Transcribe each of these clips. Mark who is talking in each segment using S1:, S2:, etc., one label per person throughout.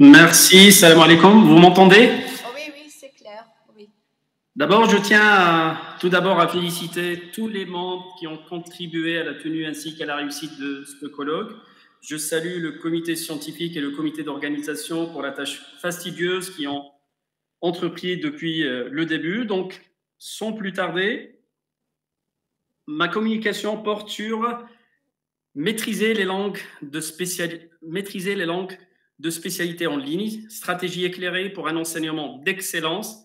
S1: Merci, salam alaikum. Vous m'entendez?
S2: Oh oui, oui, c'est clair. Oui.
S1: D'abord, je tiens tout d'abord à féliciter tous les membres qui ont contribué à la tenue ainsi qu'à la réussite de ce colloque. Je salue le comité scientifique et le comité d'organisation pour la tâche fastidieuse qu'ils ont entrepris depuis le début. Donc, sans plus tarder, ma communication porte sur maîtriser les langues de spécialité en ligne, stratégie éclairée pour un enseignement d'excellence,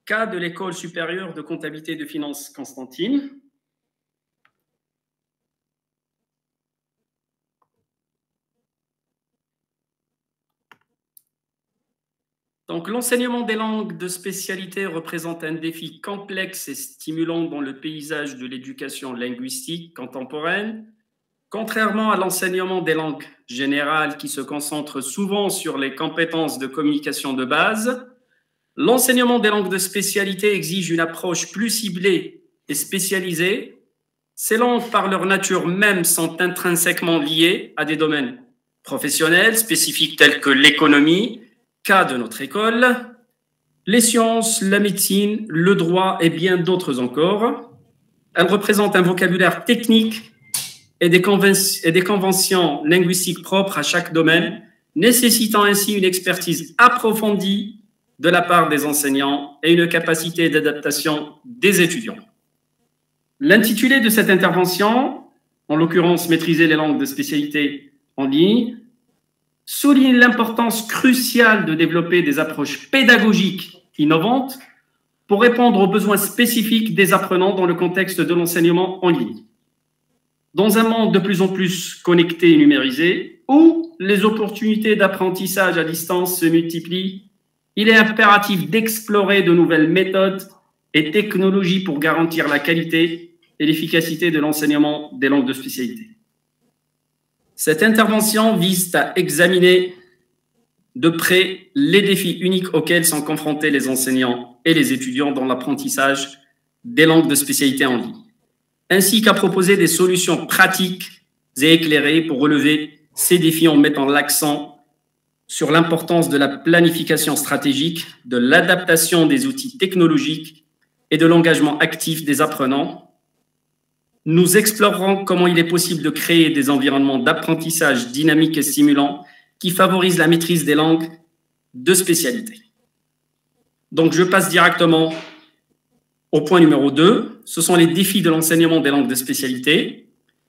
S1: cas de l'École supérieure de comptabilité et de finances Constantine. Donc, l'enseignement des langues de spécialité représente un défi complexe et stimulant dans le paysage de l'éducation linguistique contemporaine. Contrairement à l'enseignement des langues générales qui se concentre souvent sur les compétences de communication de base, l'enseignement des langues de spécialité exige une approche plus ciblée et spécialisée. Ces langues, par leur nature même, sont intrinsèquement liées à des domaines professionnels spécifiques tels que l'économie, cas de notre école, les sciences, la médecine, le droit et bien d'autres encore. Elles représentent un vocabulaire technique et des conventions linguistiques propres à chaque domaine, nécessitant ainsi une expertise approfondie de la part des enseignants et une capacité d'adaptation des étudiants. L'intitulé de cette intervention, en l'occurrence maîtriser les langues de spécialité en ligne, souligne l'importance cruciale de développer des approches pédagogiques innovantes pour répondre aux besoins spécifiques des apprenants dans le contexte de l'enseignement en ligne. Dans un monde de plus en plus connecté et numérisé, où les opportunités d'apprentissage à distance se multiplient, il est impératif d'explorer de nouvelles méthodes et technologies pour garantir la qualité et l'efficacité de l'enseignement des langues de spécialité. Cette intervention vise à examiner de près les défis uniques auxquels sont confrontés les enseignants et les étudiants dans l'apprentissage des langues de spécialité en ligne, ainsi qu'à proposer des solutions pratiques et éclairées pour relever ces défis en mettant l'accent sur l'importance de la planification stratégique, de l'adaptation des outils technologiques et de l'engagement actif des apprenants. Nous explorerons comment il est possible de créer des environnements d'apprentissage dynamiques et stimulants qui favorisent la maîtrise des langues de spécialité. Donc, je passe directement au point numéro 2, ce sont les défis de l'enseignement des langues de spécialité.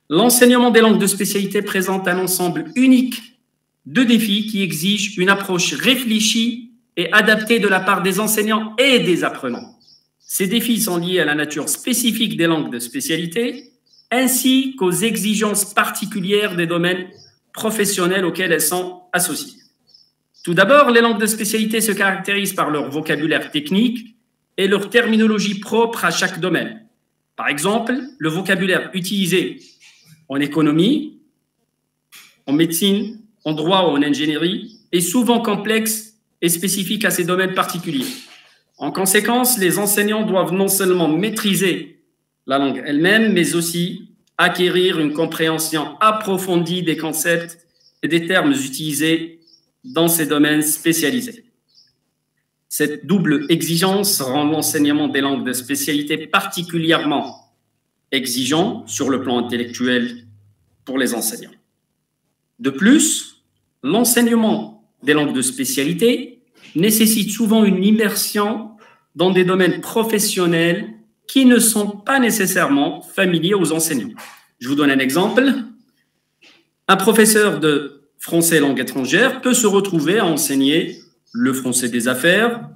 S1: L'enseignement des langues de spécialité présente un ensemble unique de défis qui exigent une approche réfléchie et adaptée de la part des enseignants et des apprenants. Ces défis sont liés à la nature spécifique des langues de spécialité ainsi qu'aux exigences particulières des domaines professionnels auxquels elles sont associées. Tout d'abord, les langues de spécialité se caractérisent par leur vocabulaire technique et leur terminologie propre à chaque domaine. Par exemple, le vocabulaire utilisé en économie, en médecine, en droit ou en ingénierie est souvent complexe et spécifique à ces domaines particuliers. En conséquence, les enseignants doivent non seulement maîtriser la langue elle-même, mais aussi acquérir une compréhension approfondie des concepts et des termes utilisés dans ces domaines spécialisés. Cette double exigence rend l'enseignement des langues de spécialité particulièrement exigeant sur le plan intellectuel pour les enseignants. De plus, l'enseignement des langues de spécialité nécessite souvent une immersion dans des domaines professionnels qui ne sont pas nécessairement familiers aux enseignants. Je vous donne un exemple. Un professeur de français langue étrangère peut se retrouver à enseigner le français des affaires,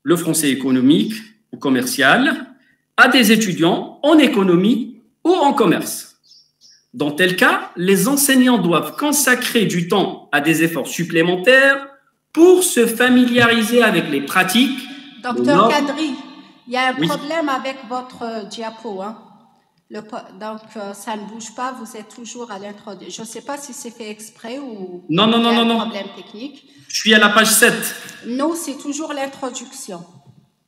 S1: le français économique ou commercial à des étudiants en économie ou en commerce. Dans tel cas, les enseignants doivent consacrer du temps à des efforts supplémentaires pour se familiariser avec les pratiques.
S2: Docteur Kadri, il y a un problème avec votre diapo. Hein? Donc, ça ne bouge pas, vous êtes toujours à l'introduction. Je ne sais pas si c'est fait exprès ou
S1: non,
S2: un problème technique.
S1: Je suis à la page 7.
S2: Non, c'est toujours l'introduction.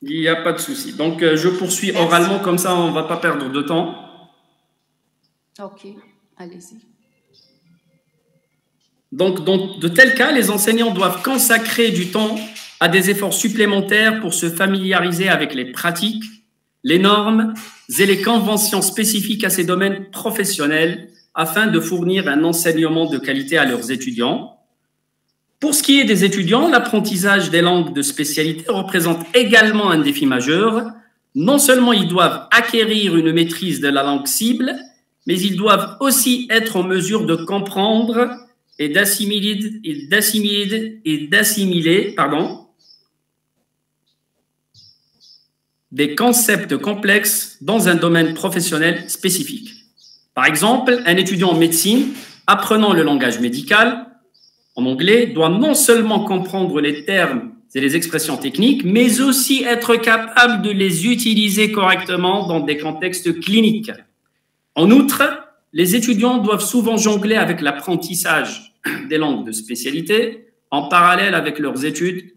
S1: Il n'y a pas de souci. Donc, je poursuis oralement, comme ça, on ne va pas perdre de temps.
S2: OK, allez-y.
S1: Donc, dans de tels cas, les enseignants doivent consacrer du temps à des efforts supplémentaires pour se familiariser avec les pratiques, les normes et les conventions spécifiques à ces domaines professionnels afin de fournir un enseignement de qualité à leurs étudiants. Pour ce qui est des étudiants, l'apprentissage des langues de spécialité représente également un défi majeur. Non seulement ils doivent acquérir une maîtrise de la langue cible, mais ils doivent aussi être en mesure de comprendre et d'assimiler des concepts complexes dans un domaine professionnel spécifique. Par exemple, un étudiant en médecine apprenant le langage médical en anglais doit non seulement comprendre les termes et les expressions techniques, mais aussi être capable de les utiliser correctement dans des contextes cliniques. En outre, les étudiants doivent souvent jongler avec l'apprentissage des langues de spécialité en parallèle avec leurs études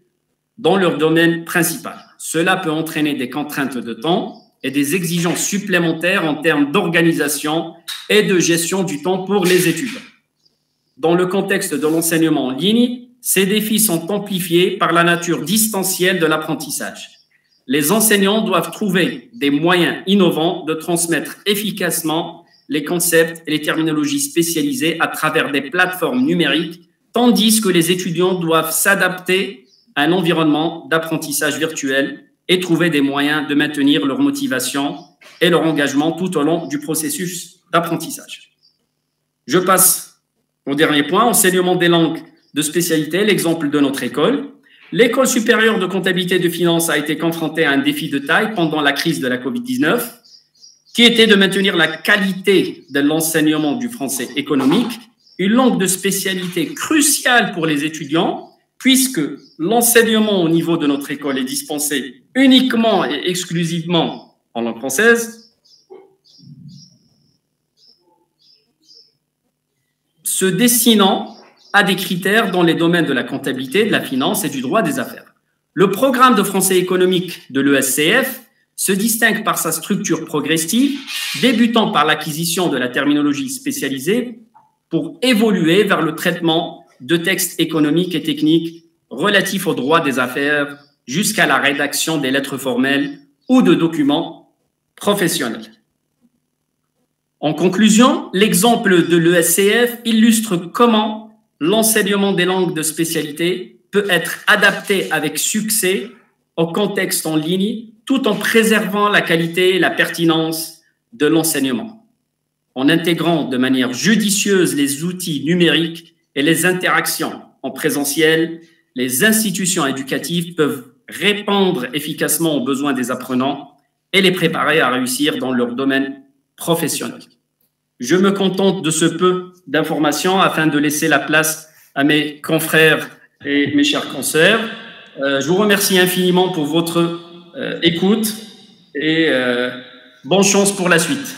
S1: dans leur domaine principal. Cela peut entraîner des contraintes de temps et des exigences supplémentaires en termes d'organisation et de gestion du temps pour les étudiants. Dans le contexte de l'enseignement en ligne, ces défis sont amplifiés par la nature distancielle de l'apprentissage. Les enseignants doivent trouver des moyens innovants de transmettre efficacement les concepts et les terminologies spécialisées à travers des plateformes numériques, tandis que les étudiants doivent s'adapter à un environnement d'apprentissage virtuel et trouver des moyens de maintenir leur motivation et leur engagement tout au long du processus d'apprentissage. Je passe au dernier point, enseignement des langues de spécialité, l'exemple de notre école. L'École supérieure de comptabilité et de finance a été confrontée à un défi de taille pendant la crise de la Covid-19, qui était de maintenir la qualité de l'enseignement du français économique, une langue de spécialité cruciale pour les étudiants, puisque l'enseignement au niveau de notre école est dispensé uniquement et exclusivement en langue française. Se dessinant à des critères dans les domaines de la comptabilité, de la finance et du droit des affaires. Le programme de français économique de l'ESCF se distingue par sa structure progressive, débutant par l'acquisition de la terminologie spécialisée pour évoluer vers le traitement de textes économiques et techniques relatifs au droit des affaires jusqu'à la rédaction des lettres formelles ou de documents professionnels. En conclusion, l'exemple de l'ESCF illustre comment l'enseignement des langues de spécialité peut être adapté avec succès au contexte en ligne, tout en préservant la qualité et la pertinence de l'enseignement. En intégrant de manière judicieuse les outils numériques et les interactions en présentiel, les institutions éducatives peuvent répondre efficacement aux besoins des apprenants et les préparer à réussir dans leur domaine professionnel. Je me contente de ce peu d'informations afin de laisser la place à mes confrères et mes chers consoeurs. Je vous remercie infiniment pour votre écoute et bonne chance pour la suite.